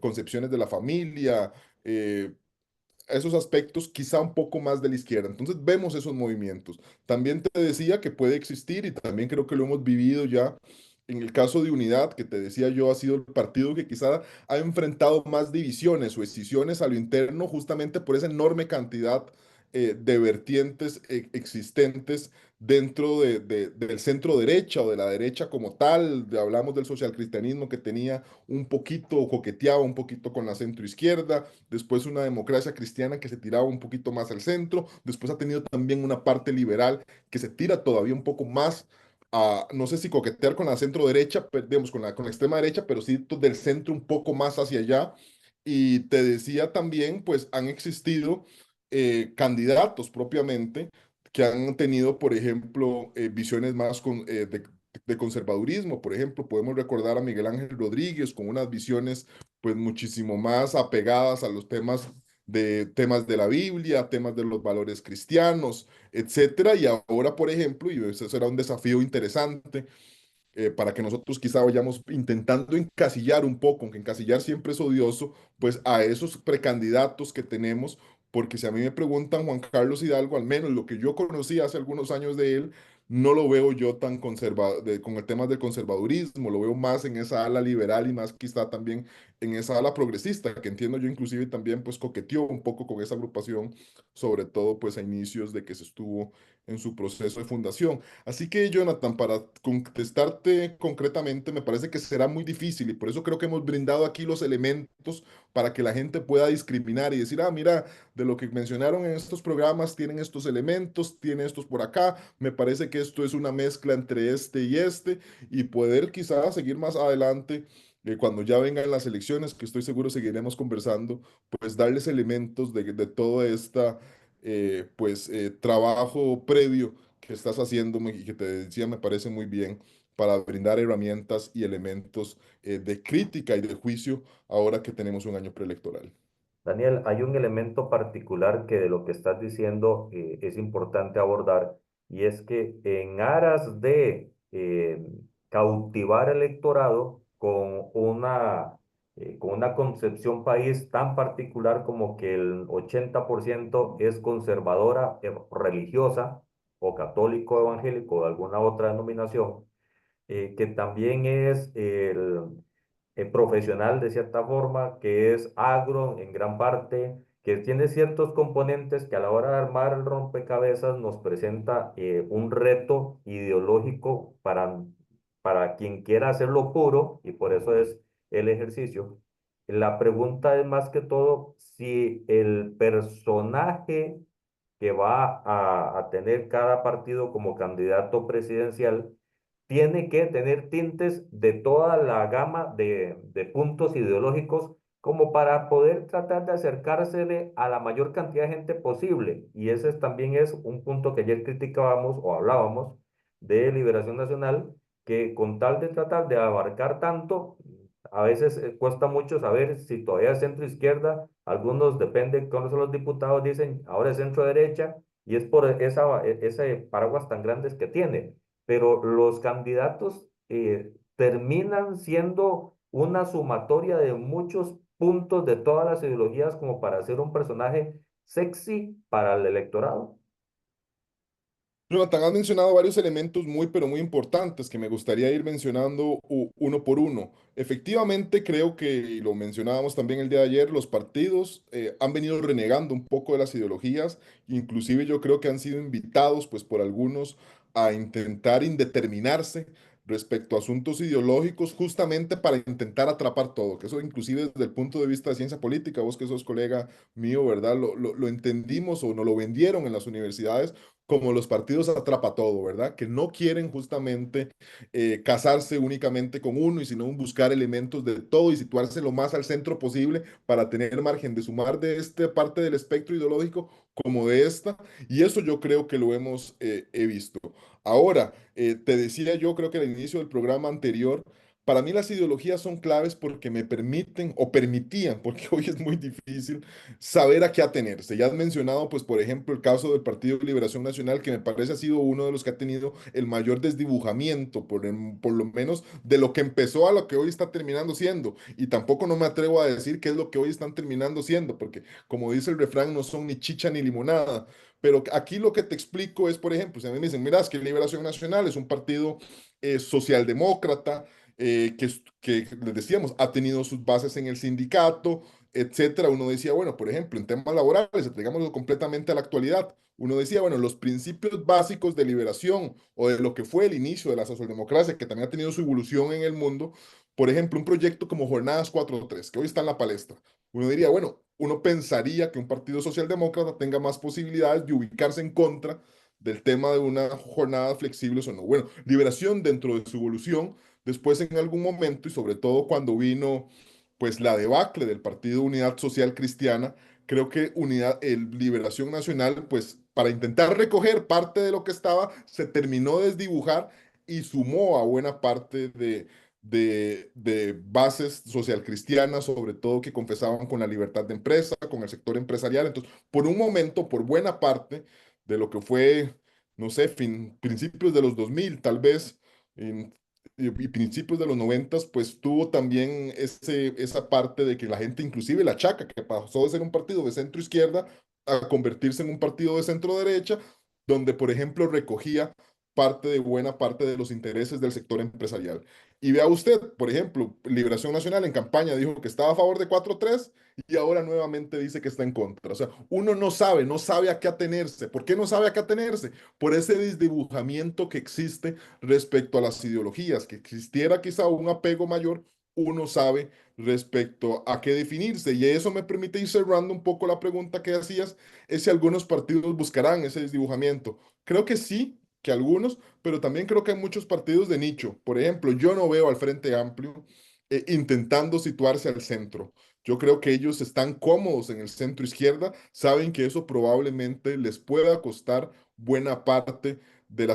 concepciones de la familia, esos aspectos quizá un poco más de la izquierda. Entonces vemos esos movimientos. También te decía que puede existir y también creo que lo hemos vivido ya. En el caso de Unidad, que te decía yo, ha sido el partido que quizá ha enfrentado más divisiones o escisiones a lo interno justamente por esa enorme cantidad de vertientes existentes dentro del centro derecha o de la derecha como tal. Hablamos del socialcristianismo que tenía un poquito, o coqueteaba un poquito con la centro izquierda, después una democracia cristiana que se tiraba un poquito más al centro, después ha tenido también una parte liberal que se tira todavía un poco más a, no sé si coquetear con la centro derecha, digamos, con la extrema derecha, pero sí del centro un poco más hacia allá. Y te decía también, pues han existido candidatos propiamente que han tenido, por ejemplo, visiones más de conservadurismo. Por ejemplo, podemos recordar a Miguel Ángel Rodríguez con unas visiones pues muchísimo más apegadas a los temas de la Biblia, temas de los valores cristianos, etcétera. Y ahora, por ejemplo, y eso será un desafío interesante, para que nosotros quizá vayamos intentando encasillar un poco, aunque encasillar siempre es odioso, pues a esos precandidatos que tenemos, porque si a mí me preguntan Juan Carlos Hidalgo, al menos lo que yo conocí hace algunos años de él, no lo veo yo tan con el tema del conservadurismo, lo veo más en esa ala liberal y más quizá también en esa ala progresista, que entiendo yo inclusive también pues coqueteó un poco con esa agrupación, sobre todo pues a inicios de que se estuvo en su proceso de fundación. Así que Jonathan, para contestarte concretamente, me parece que será muy difícil y por eso creo que hemos brindado aquí los elementos para que la gente pueda discriminar y decir, ah, mira, de lo que mencionaron en estos programas tienen estos elementos, tiene estos por acá, me parece que esto es una mezcla entre este y poder quizás seguir más adelante. Cuando ya vengan las elecciones, que estoy seguro seguiremos conversando, pues darles elementos de todo esta trabajo previo que estás haciendo y que te decía me parece muy bien para brindar herramientas y elementos de crítica y de juicio ahora que tenemos un año preelectoral.
Daniel, hay un elemento particular que de lo que estás diciendo es importante abordar y es que en aras de cautivar el electorado con una concepción país tan particular como que el 80% es conservadora, religiosa o católico evangélico o de alguna otra denominación, que también es profesional de cierta forma, que es agro en gran parte, que tiene ciertos componentes que a la hora de armar el rompecabezas nos presenta un reto ideológico para quien quiera hacerlo puro, y por eso es el ejercicio. La pregunta es más que todo si el personaje que va a tener cada partido como candidato presidencial tiene que tener tintes de toda la gama de puntos ideológicos como para poder tratar de acercársele a la mayor cantidad de gente posible. Y ese también es un punto que ayer criticábamos o hablábamos de Liberación Nacional, que con tal de tratar de abarcar tanto, a veces cuesta mucho saber si todavía es centro izquierda, algunos depende cuándo son los diputados, dicen ahora es centro derecha, y es por ese paraguas tan grandes que tiene, pero los candidatos terminan siendo una sumatoria de muchos puntos de todas las ideologías como para ser un personaje sexy para el electorado.
Jonathan, has mencionado varios elementos muy, pero muy importantes que me gustaría ir mencionando uno por uno. Efectivamente, creo que, y lo mencionábamos también el día de ayer, los partidos han venido renegando un poco de las ideologías, inclusive yo creo que han sido invitados, pues, por algunos a intentar indeterminarse respecto a asuntos ideológicos, justamente para intentar atrapar todo, que eso inclusive desde el punto de vista de ciencia política, vos que sos colega mío, ¿verdad? Lo entendimos o nos lo vendieron en las universidades como los partidos atrapa todo, ¿verdad? Que no quieren justamente casarse únicamente con uno y sino buscar elementos de todo y situarse lo más al centro posible para tener margen de sumar de esta parte del espectro ideológico como de esta. Y eso yo creo que lo hemos he visto. Ahora, te decía yo creo que al inicio del programa anterior, para mí las ideologías son claves porque me permiten o permitían, porque hoy es muy difícil saber a qué atenerse. Ya has mencionado, pues, por ejemplo, el caso del Partido de Liberación Nacional, que me parece ha sido uno de los que ha tenido el mayor desdibujamiento, por lo menos de lo que empezó a lo que hoy está terminando siendo. Y tampoco no me atrevo a decir qué es lo que hoy están terminando siendo, porque como dice el refrán, no son ni chicha ni limonada. Pero aquí lo que te explico es, por ejemplo, si a mí me dicen, mira, es que Liberación Nacional es un partido socialdemócrata, que les decíamos, ha tenido sus bases en el sindicato, etcétera. Uno decía, bueno, por ejemplo, en temas laborales, traigámoslo completamente a la actualidad. Uno decía, bueno, los principios básicos de liberación o de lo que fue el inicio de la socialdemocracia, que también ha tenido su evolución en el mundo, por ejemplo, un proyecto como Jornadas 4.3, que hoy está en la palestra. Uno diría, bueno, uno pensaría que un partido socialdemócrata tenga más posibilidades de ubicarse en contra del tema de una jornada flexible o no. Bueno, liberación dentro de su evolución, después en algún momento y sobre todo cuando vino pues la debacle del Partido Unidad Social Cristiana, creo que Liberación Nacional, pues para intentar recoger parte de lo que estaba, se terminó de desdibujar y sumó a buena parte de bases social cristianas, sobre todo que confesaban con la libertad de empresa, con el sector empresarial. Entonces, por un momento, por buena parte de lo que fue, no sé, principios de los 2000 tal vez, en- y principios de los 90, pues tuvo también esa parte de que la gente, inclusive la Chaca, que pasó de ser un partido de centro izquierda a convertirse en un partido de centro derecha, donde, por ejemplo, recogía buena parte de los intereses del sector empresarial. Y vea usted, por ejemplo, Liberación Nacional en campaña dijo que estaba a favor de 4-3 y ahora nuevamente dice que está en contra. O sea, uno no sabe a qué atenerse. ¿Por qué no sabe a qué atenerse? Por ese desdibujamiento que existe respecto a las ideologías, que existiera quizá un apego mayor, uno sabe respecto a qué definirse. Y eso me permite ir cerrando un poco la pregunta que hacías, es si algunos partidos buscarán ese desdibujamiento. Creo que sí, que algunos, pero también creo que hay muchos partidos de nicho. Por ejemplo, yo no veo al Frente Amplio intentando situarse al centro. Yo creo que ellos están cómodos en el centro izquierda, saben que eso probablemente les pueda costar buena parte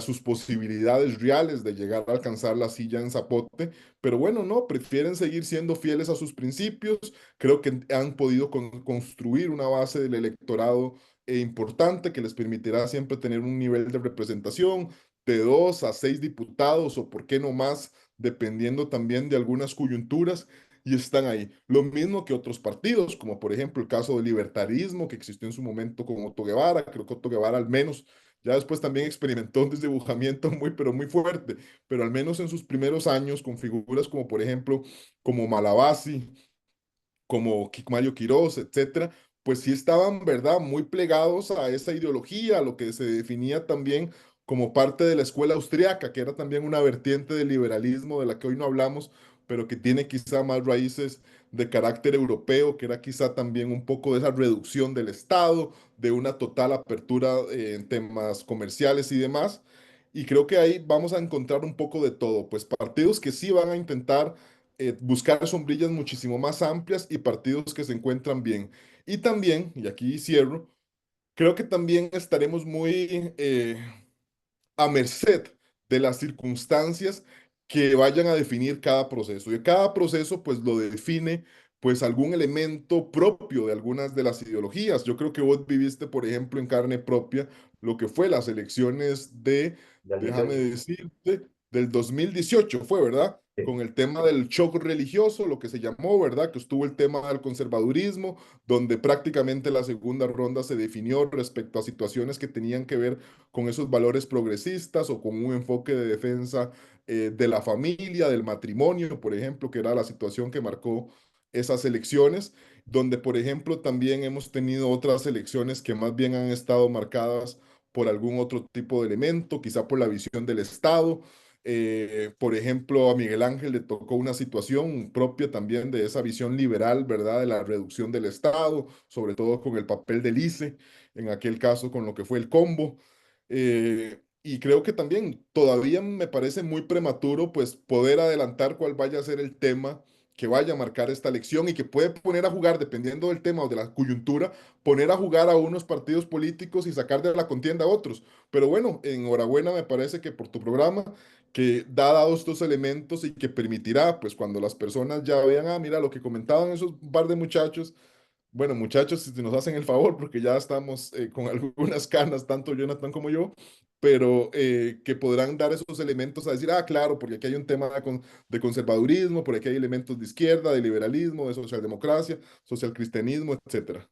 sus posibilidades reales de llegar a alcanzar la silla en Zapote, pero bueno, no, prefieren seguir siendo fieles a sus principios. Creo que han podido construir una base del electorado importante que les permitirá siempre tener un nivel de representación de 2 a 6 diputados o por qué no más, dependiendo también de algunas coyunturas, y están ahí. Lo mismo que otros partidos, como por ejemplo el caso del libertarismo que existió en su momento con Otto Guevara. Creo que Otto Guevara al menos ya después también experimentó un desdibujamiento muy, pero muy fuerte, pero al menos en sus primeros años con figuras como por ejemplo como Malabasi, como Mario Quirós, etcétera, pues sí estaban, ¿verdad?, muy plegados a esa ideología, a lo que se definía también como parte de la escuela austriaca, que era también una vertiente del liberalismo de la que hoy no hablamos, pero que tiene quizá más raíces de carácter europeo, que era quizá también un poco de esa reducción del Estado, de una total apertura en temas comerciales y demás. Y creo que ahí vamos a encontrar un poco de todo, pues partidos que sí van a intentar buscar sombrillas muchísimo más amplias y partidos que se encuentran bien. Y también, y aquí cierro, creo que también estaremos muy a merced de las circunstancias que vayan a definir cada proceso. Y cada proceso pues lo define pues algún elemento propio de algunas de las ideologías. Yo creo que vos viviste, por ejemplo, en carne propia lo que fue las elecciones de,
Del
déjame
18.
decirte, del 2018 fue, ¿verdad?
Sí.
Con el tema del shock religioso, lo que se llamó, ¿verdad? Que estuvo el tema del conservadurismo, donde prácticamente la segunda ronda se definió respecto a situaciones que tenían que ver con esos valores progresistas o con un enfoque de defensa de la familia, del matrimonio, por ejemplo, que era la situación que marcó esas elecciones, donde, por ejemplo, también hemos tenido otras elecciones que más bien han estado marcadas por algún otro tipo de elemento, quizá por la visión del Estado. Por ejemplo, a Miguel Ángel le tocó una situación propia también de esa visión liberal, ¿verdad? De la reducción del Estado, sobre todo con el papel del ICE, en aquel caso con lo que fue el combo. Y creo que también todavía me parece muy prematuro pues poder adelantar cuál vaya a ser el tema que vaya a marcar esta elección y que puede poner a jugar, dependiendo del tema o de la coyuntura, poner a jugar a unos partidos políticos y sacar de la contienda a otros. Pero bueno, enhorabuena me parece que por tu programa, que da dados estos elementos y que permitirá, pues cuando las personas ya vean, ah, mira lo que comentaban esos par de muchachos, bueno, muchachos, si nos hacen el favor, porque ya estamos con algunas canas, tanto Jonathan como yo, pero que podrán dar esos elementos a decir, ah, claro, porque aquí hay un tema de conservadurismo, por aquí hay elementos de izquierda, de liberalismo, de socialdemocracia, socialcristianismo, etcétera.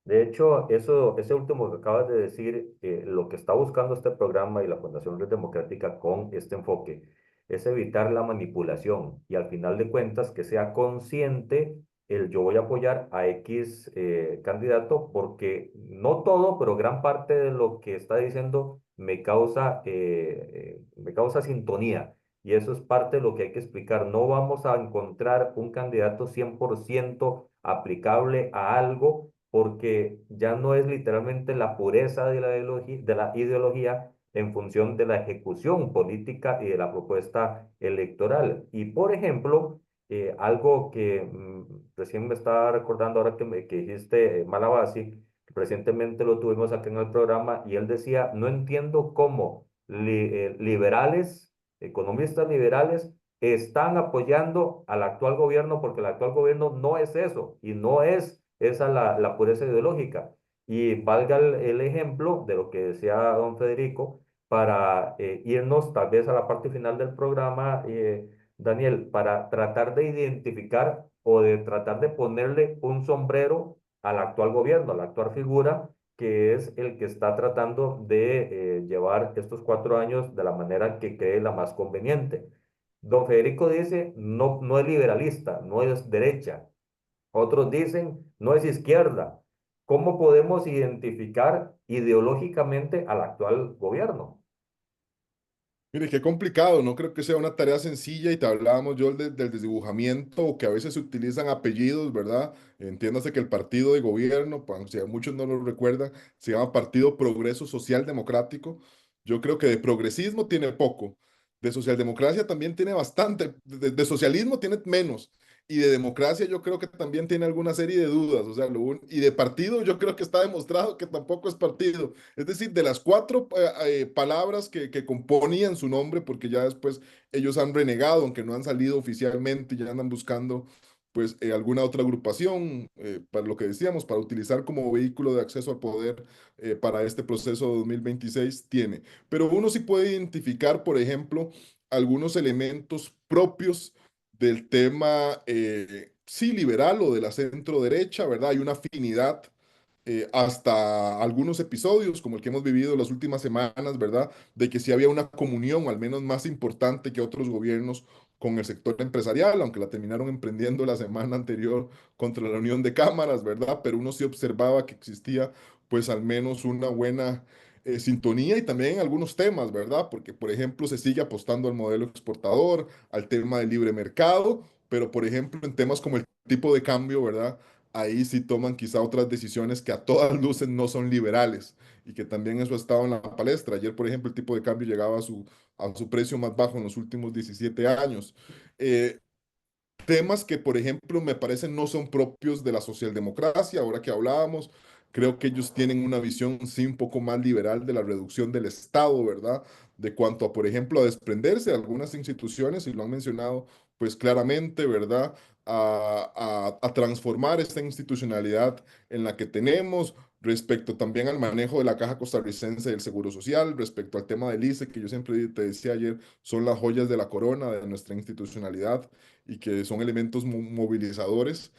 De hecho, ese último que acabas de decir, lo que está buscando este programa y la Fundación Red Democrática con este enfoque es evitar la manipulación y al final de cuentas que sea consciente el yo voy a apoyar a X candidato porque no todo, pero gran parte de lo que está diciendo me causa sintonía. Y eso es parte de lo que hay que explicar. No vamos a encontrar un candidato 100% aplicable a algo porque ya no es literalmente la pureza de la ideología en función de la ejecución política y de la propuesta electoral. Y por ejemplo, algo que recién me estaba recordando ahora que dijiste, Malabasi, recientemente lo tuvimos aquí en el programa y él decía, no entiendo cómo liberales, economistas liberales, están apoyando al actual gobierno porque el actual gobierno no es eso y no es esa la pureza ideológica. Y valga el ejemplo de lo que decía don Federico para irnos tal vez a la parte final del programa, Daniel, para tratar de identificar o de tratar de ponerle un sombrero al actual gobierno, a la actual figura que es el que está tratando de llevar estos 4 años de la manera que cree la más conveniente. Don Federico dice, no, no es liberalista, no es derecha. Otros dicen, no es izquierda. ¿Cómo podemos identificar ideológicamente al actual gobierno?
Mire, qué complicado, no creo que sea una tarea sencilla y te hablábamos yo del desdibujamiento o que a veces se utilizan apellidos, ¿verdad? Entiéndase que el partido de gobierno, pues, si a muchos no lo recuerdan, se llama Partido Progreso Social Democrático. Yo creo que de progresismo tiene poco, de socialdemocracia también tiene bastante, de socialismo tiene menos. Y de democracia yo creo que también tiene alguna serie de dudas, o sea, y de partido yo creo que está demostrado que tampoco es partido. Es decir, de las cuatro palabras que componían su nombre, porque ya después ellos han renegado, aunque no han salido oficialmente, ya andan buscando pues alguna otra agrupación, para lo que decíamos, para utilizar como vehículo de acceso al poder para este proceso de 2026 tiene. Pero uno sí puede identificar, por ejemplo, algunos elementos propios del tema, sí, liberal o de la centro derecha, ¿verdad? Hay una afinidad hasta algunos episodios, como el que hemos vivido las últimas semanas, ¿verdad? De que sí había una comunión, al menos más importante que otros gobiernos con el sector empresarial, aunque la terminaron emprendiendo la semana anterior contra la unión de cámaras, ¿verdad? Pero uno sí observaba que existía, pues, al menos una buena sintonía y también en algunos temas, ¿verdad? Porque, por ejemplo, se sigue apostando al modelo exportador, al tema del libre mercado, pero, por ejemplo, en temas como el tipo de cambio, ¿verdad? Ahí sí toman quizá otras decisiones que a todas luces no son liberales y que también eso ha estado en la palestra. Ayer, por ejemplo, el tipo de cambio llegaba a su precio más bajo en los últimos 17 años. Eh, Temas que, por ejemplo, me parecen no son propios de la socialdemocracia, ahora que hablábamos, creo que ellos tienen una visión, sí, un poco más liberal de la reducción del Estado, ¿verdad? De cuanto a, por ejemplo, a desprenderse de algunas instituciones, y lo han mencionado, pues claramente, ¿verdad? A transformar esta institucionalidad en la que tenemos, respecto también al manejo de la Caja Costarricense del Seguro Social, respecto al tema del ICE, que yo siempre te decía ayer, son las joyas de la corona de nuestra institucionalidad y que son elementos movilizadores.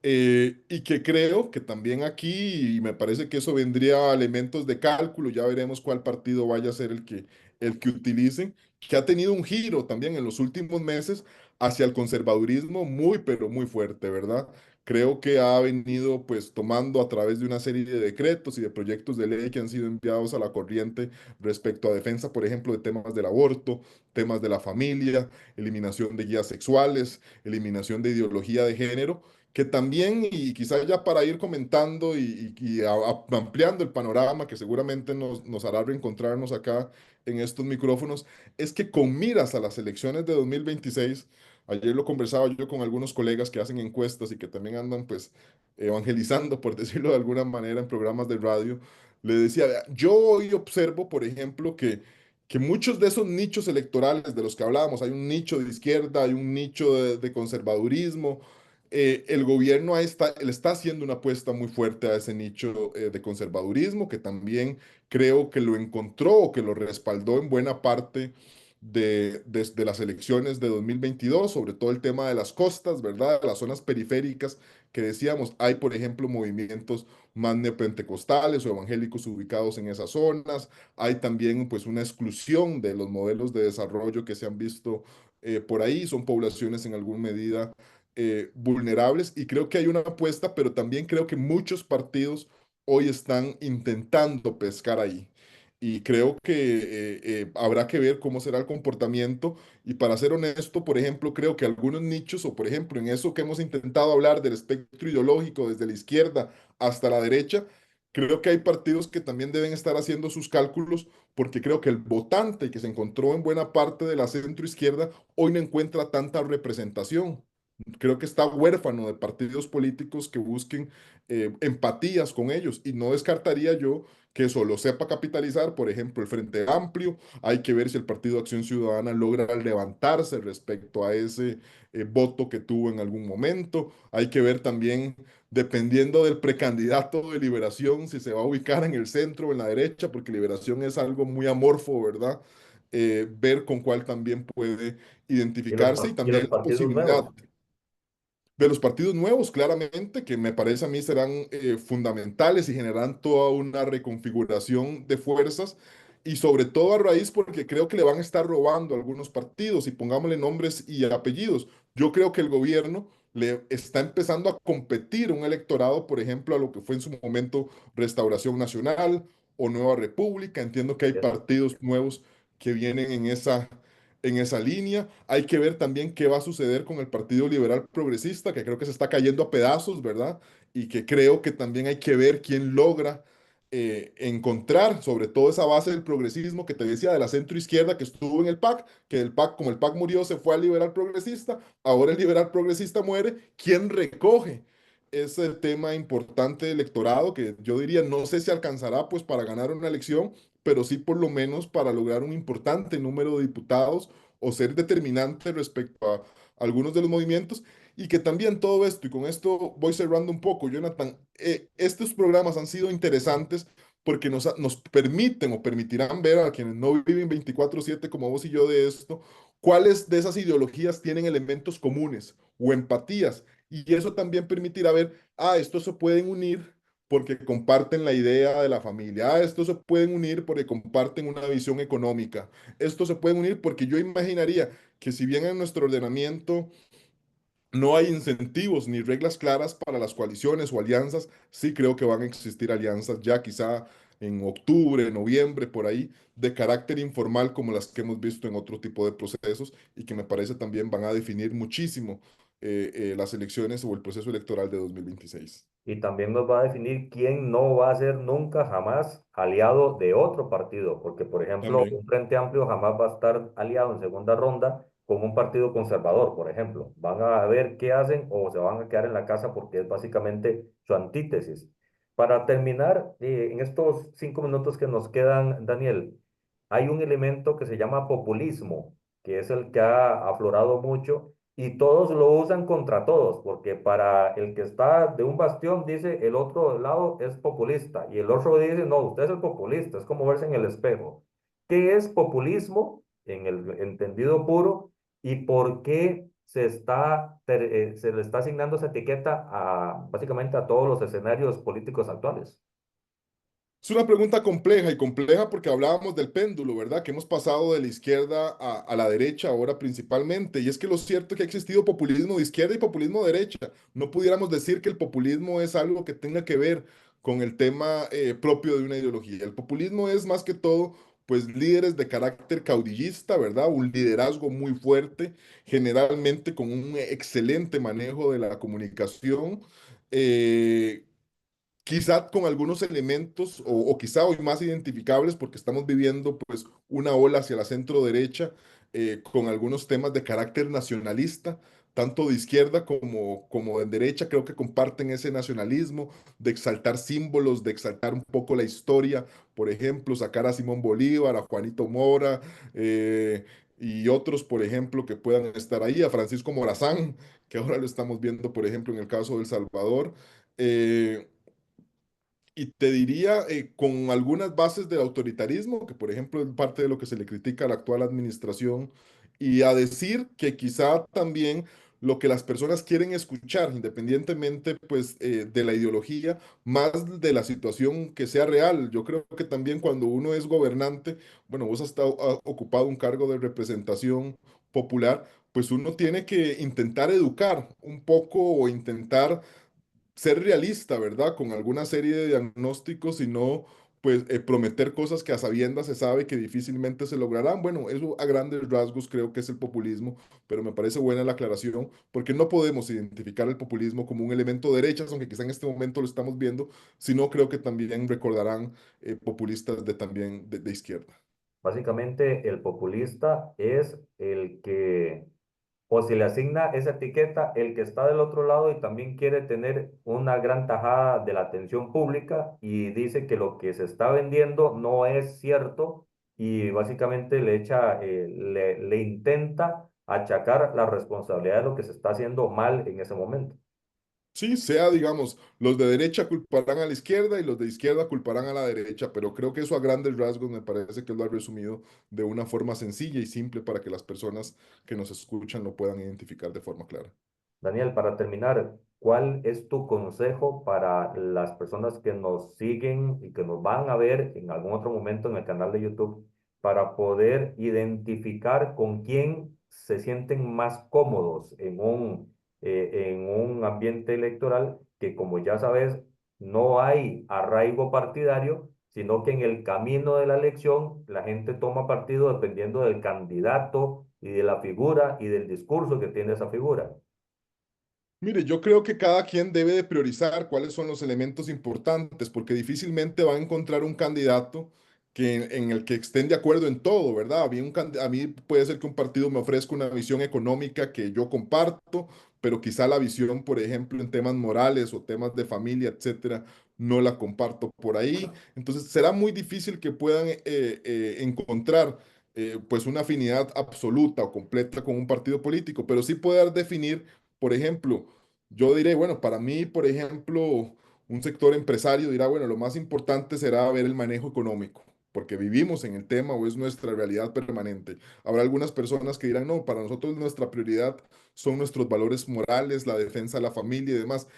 Y que creo que también aquí, y me parece que eso vendría a elementos de cálculo, ya veremos cuál partido vaya a ser el que utilicen, que ha tenido un giro también en los últimos meses hacia el conservadurismo muy, pero muy fuerte, ¿verdad? Creo que ha venido pues tomando a través de una serie de decretos y de proyectos de ley que han sido enviados a la corriente respecto a defensa, por ejemplo, de temas del aborto, temas de la familia, eliminación de guías sexuales, eliminación de ideología de género que también, y quizás ya para ir comentando ampliando el panorama que seguramente nos hará reencontrarnos acá en estos micrófonos, es que con miras a las elecciones de 2026, ayer lo conversaba yo con algunos colegas que hacen encuestas y que también andan pues evangelizando, por decirlo de alguna manera, en programas de radio, le decía, "Vea, yo hoy observo, por ejemplo, que muchos de esos nichos electorales de los que hablábamos, hay un nicho de izquierda, hay un nicho de conservadurismo, el gobierno le está haciendo una apuesta muy fuerte a ese nicho de conservadurismo, que también creo que lo encontró o que lo respaldó en buena parte de las elecciones de 2022, sobre todo el tema de las costas, ¿verdad? Las zonas periféricas que decíamos, hay, por ejemplo, movimientos más neopentecostales o evangélicos ubicados en esas zonas, hay también pues una exclusión de los modelos de desarrollo que se han visto por ahí, son poblaciones en alguna medida vulnerables y creo que hay una apuesta, pero también creo que muchos partidos hoy están intentando pescar ahí. Y creo que habrá que ver cómo será el comportamiento. Y para ser honesto, por ejemplo, creo que algunos nichos, o por ejemplo, en eso que hemos intentado hablar del espectro ideológico, desde la izquierda hasta la derecha, creo que hay partidos que también deben estar haciendo sus cálculos, porque creo que el votante que se encontró en buena parte de la centro izquierda hoy no encuentra tanta representación. Creo que está huérfano de partidos políticos que busquen empatías con ellos y no descartaría yo que eso lo sepa capitalizar, por ejemplo, el Frente Amplio. Hay que ver si el Partido Acción Ciudadana logra levantarse respecto a ese voto que tuvo en algún momento. Hay que ver también, dependiendo del precandidato de Liberación, si se va a ubicar en el centro o en la derecha, porque Liberación es algo muy amorfo, ¿verdad? Ver con cuál también puede identificarse y
Y los
también la
partidos
posibilidad
nuevos?
de los partidos nuevos, claramente, que me parece a mí serán fundamentales y generarán toda una reconfiguración de fuerzas y sobre todo a raíz porque creo que le van a estar robando a algunos partidos y pongámosle nombres y apellidos. Yo creo que el gobierno le está empezando a competir un electorado, por ejemplo, a lo que fue en su momento Restauración Nacional o Nueva República. Entiendo que hay
¿Cierto?
partidos nuevos que vienen en esa línea. Hay que ver también qué va a suceder con el Partido Liberal Progresista, que creo que se está cayendo a pedazos, ¿verdad? Y que creo que también hay que ver quién logra encontrar sobre todo esa base del progresismo que te decía de la centro izquierda que estuvo en el PAC, que el PAC, como el PAC murió, se fue al liberal progresista, ahora el liberal progresista muere, ¿quién recoge ese tema importante de electorado que yo diría, no sé si alcanzará pues para ganar una elección, pero sí por lo menos para lograr un importante número de diputados o ser determinante respecto a algunos de los movimientos? Y que también todo esto, y con esto voy cerrando un poco, Jonathan, estos programas han sido interesantes porque nos permiten o permitirán ver a quienes no viven 24/7 como vos y yo de esto, cuáles de esas ideologías tienen elementos comunes o empatías. Y eso también permitirá ver, estos se pueden unir porque comparten la idea de la familia, estos se pueden unir porque comparten una visión económica, estos se pueden unir porque yo imaginaría que si bien en nuestro ordenamiento no hay incentivos ni reglas claras para las coaliciones o alianzas. Sí creo que van a existir alianzas ya quizá en octubre, noviembre, por ahí, de carácter informal como las que hemos visto en otro tipo de procesos y que me parece también van a definir muchísimo las elecciones o el proceso electoral de 2026.
Y también nos va a definir quién no va a ser nunca jamás aliado de otro partido, porque por ejemplo,
También.
un Frente Amplio jamás va a estar aliado en segunda ronda con un partido conservador, por ejemplo. Van a ver qué hacen o se van a quedar en la casa porque es básicamente su antítesis. Para terminar, en estos 5 minutos que nos quedan, Daniel, hay un elemento que se llama populismo, que es el que ha aflorado mucho y todos lo usan contra todos, porque para el que está de un bastión dice el otro lado es populista y el otro dice, no, usted es el populista, es como verse en el espejo. ¿Qué es populismo en el entendido puro y por qué se le está asignando esa etiqueta a básicamente a todos los escenarios políticos actuales?
Es una pregunta compleja y compleja porque hablábamos del péndulo, ¿verdad? Que hemos pasado de la izquierda a la derecha ahora principalmente. Y es que lo cierto es que ha existido populismo de izquierda y populismo de derecha. No pudiéramos decir que el populismo es algo que tenga que ver con el tema propio de una ideología. El populismo es más que todo, pues, líderes de carácter caudillista, ¿verdad? Un liderazgo muy fuerte, generalmente con un excelente manejo de la comunicación. eh, Quizá con algunos elementos o quizá hoy más identificables porque estamos viviendo pues una ola hacia la centro derecha con algunos temas de carácter nacionalista, tanto de izquierda como de derecha, creo que comparten ese nacionalismo de exaltar símbolos, de exaltar un poco la historia, por ejemplo, sacar a Simón Bolívar, a Juanito Mora y otros, por ejemplo, que puedan estar ahí, a Francisco Morazán, que ahora lo estamos viendo, por ejemplo, en el caso de El Salvador. Eh, y te diría, con algunas bases del autoritarismo, que por ejemplo es parte de lo que se le critica a la actual administración, y a decir que quizá también lo que las personas quieren escuchar, independientemente pues de la ideología, más de la situación que sea real. Yo creo que también cuando uno es gobernante, bueno, vos has ocupado un cargo de representación popular, pues uno tiene que intentar educar un poco o intentar ser realista, ¿verdad? Con alguna serie de diagnósticos y no, pues, prometer cosas que a sabiendas se sabe que difícilmente se lograrán. Bueno, eso a grandes rasgos creo que es el populismo, pero me parece buena la aclaración porque no podemos identificar el populismo como un elemento de derechas, aunque quizá en este momento lo estamos viendo, sino creo que también recordarán populistas de también de izquierda.
Básicamente, el populista es el que o se le asigna esa etiqueta el que está del otro lado y también quiere tener una gran tajada de la atención pública y dice que lo que se está vendiendo no es cierto y básicamente le intenta achacar la responsabilidad de lo que se está haciendo mal en ese momento.
Sí, sea, digamos, los de derecha culparán a la izquierda y los de izquierda culparán a la derecha, pero creo que eso a grandes rasgos me parece que lo ha resumido de una forma sencilla y simple para que las personas que nos escuchan lo puedan identificar de forma clara.
Daniel, para terminar, ¿cuál es tu consejo para las personas que nos siguen y que nos van a ver en algún otro momento en el canal de YouTube para poder identificar con quién se sienten más cómodos en un ambiente electoral que, como ya sabes, no hay arraigo partidario, sino que en el camino de la elección la gente toma partido dependiendo del candidato y de la figura y del discurso que tiene esa figura?
Mire, yo creo que cada quien debe de priorizar cuáles son los elementos importantes, porque difícilmente va a encontrar un candidato en el que estén de acuerdo en todo, ¿verdad? A mí puede ser que un partido me ofrezca una visión económica que yo comparto, pero quizá la visión, por ejemplo, en temas morales o temas de familia, etcétera, no la comparto por ahí. Entonces, será muy difícil que puedan encontrar pues una afinidad absoluta o completa con un partido político, pero sí poder definir, por ejemplo, yo diré, bueno, para mí, por ejemplo, un sector empresario dirá, bueno, lo más importante será ver el manejo económico, porque vivimos en el tema o es nuestra realidad permanente. Habrá algunas personas que dirán, no, para nosotros nuestra prioridad son nuestros valores morales, la defensa de la familia y demás.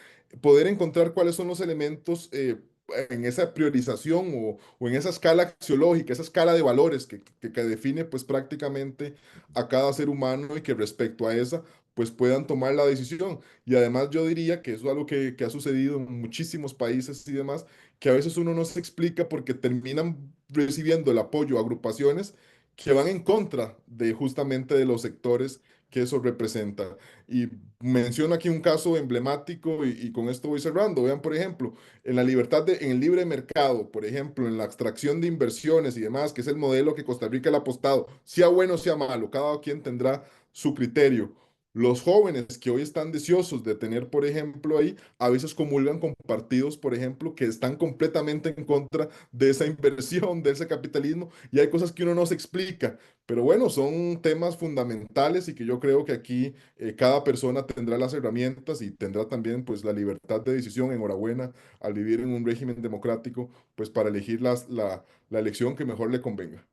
Poder encontrar cuáles son los elementos en esa priorización o en esa escala axiológica, esa escala de valores que define pues prácticamente a cada ser humano y que respecto a esa pues puedan tomar la decisión. Y además yo diría que eso es algo que ha sucedido en muchísimos países y demás, que a veces uno no se explica porque terminan recibiendo el apoyo a agrupaciones que van en contra de justamente de los sectores que eso representa. Y menciono aquí un caso emblemático y con esto voy cerrando. Vean, por ejemplo, en la libertad en el libre mercado, por ejemplo, en la extracción de inversiones y demás, que es el modelo que Costa Rica le ha apostado, sea bueno o sea malo, cada quien tendrá su criterio. Los jóvenes que hoy están deseosos de tener, por ejemplo, ahí, a veces comulgan con partidos, por ejemplo, que están completamente en contra de esa inversión, de ese capitalismo, y hay cosas que uno no se explica. Pero bueno, son temas fundamentales y que yo creo que aquí cada persona tendrá las herramientas y tendrá también pues la libertad de decisión, enhorabuena, al vivir en un régimen democrático, pues para elegir la elección que mejor le convenga.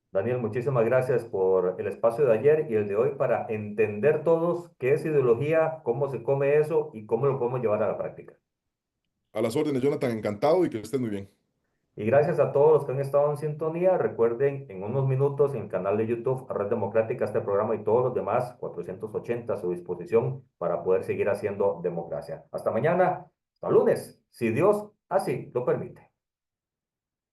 Daniel, muchísimas gracias por el espacio de ayer y el de hoy para entender todos qué es ideología, cómo se come eso y cómo lo podemos llevar a la práctica.
A las órdenes, Jonathan, encantado y que estén muy bien.
Y gracias a todos los que han estado en sintonía. Recuerden, en unos minutos en el canal de YouTube Red Democrática, este programa y todos los demás, 480 a su disposición para poder seguir haciendo democracia. Hasta mañana, hasta lunes, si Dios así lo permite.